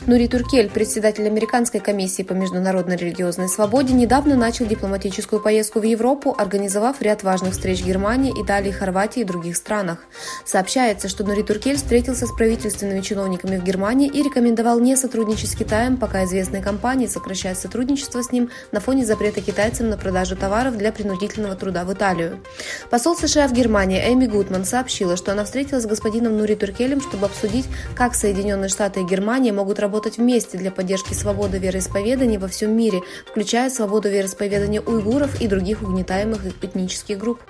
Нури Туркель, председатель Американской комиссии по международной религиозной свободе, недавно начал дипломатическую поездку в Европу, организовав ряд важных встреч в Германии, Италии, Хорватии и других странах. Сообщается, что Нури Туркель встретился с правительственными чиновниками в Германии и рекомендовал не сотрудничать с Китаем, пока известные компании сокращают сотрудничество с ним на фоне запрета китайцам на продажу товаров для принудительного труда в Италию. Посол США в Германии Эми Гутман сообщила, что она встретилась с господином Нури Туркелем, чтобы обсудить, как Соединенные Штаты и Германия могут работать вместе для поддержки свободы вероисповедания во всем мире, включая свободу вероисповедания уйгуров и других угнетаемых этнических групп.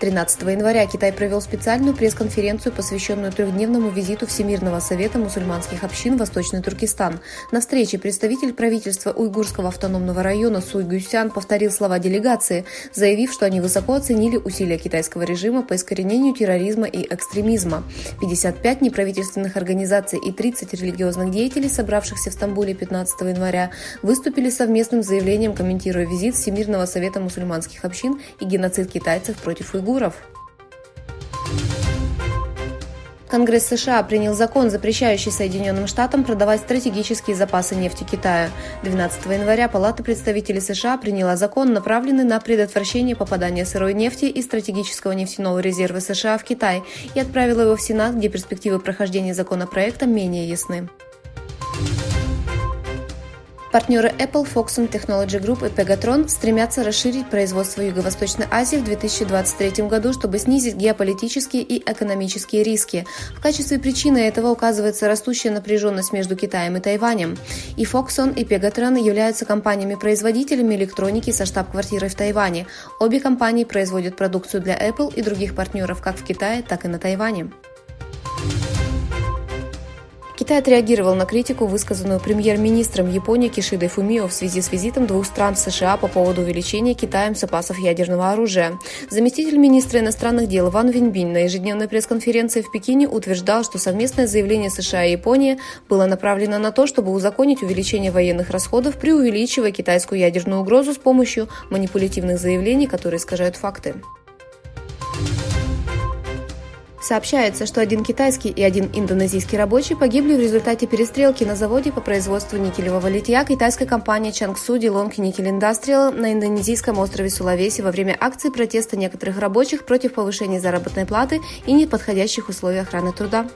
13 января Китай провел специальную пресс-конференцию, посвященную трехдневному визиту Всемирного совета мусульманских общин в Восточный Туркестан. На встрече представитель правительства уйгурского автономного района Суй Гюсян повторил слова делегации, заявив, что они высоко оценили усилия китайского режима по искоренению терроризма и экстремизма. 55 неправительственных организаций и 30 религиозных деятелей, собравшихся в Стамбуле 15 января, выступили совместным заявлением, комментируя визит Всемирного совета мусульманских общин и геноцид китайцев против уйгуров. Конгресс США принял закон, запрещающий Соединенным Штатам продавать стратегические запасы нефти Китаю. 12 января Палата представителей США приняла закон, направленный на предотвращение попадания сырой нефти и стратегического нефтяного резерва США в Китай, и отправила его в Сенат, где перспективы прохождения законопроекта менее ясны. Партнеры Apple, Foxconn Technology Group и Pegatron стремятся расширить производство в Юго-Восточной Азии в 2023 году, чтобы снизить геополитические и экономические риски. В качестве причины этого указывается растущая напряженность между Китаем и Тайванем. И Foxconn, и Pegatron являются компаниями-производителями электроники со штаб-квартирой в Тайване. Обе компании производят продукцию для Apple и других партнеров как в Китае, так и на Тайване. Китай отреагировал на критику, высказанную премьер-министром Японии Кишидой Фумио в связи с визитом двух стран в США по поводу увеличения Китаем запасов ядерного оружия. Заместитель министра иностранных дел Ван Виньбинь на ежедневной пресс-конференции в Пекине утверждал, что совместное заявление США и Японии было направлено на то, чтобы узаконить увеличение военных расходов, преувеличивая китайскую ядерную угрозу с помощью манипулятивных заявлений, которые искажают факты. Сообщается, что один китайский и один индонезийский рабочий погибли в результате перестрелки на заводе по производству никелевого литья китайской компании Чангсу Дилонг Никель Индастриал на индонезийском острове Сулавеси во время акции протеста некоторых рабочих против повышения заработной платы и неподходящих условий охраны труда.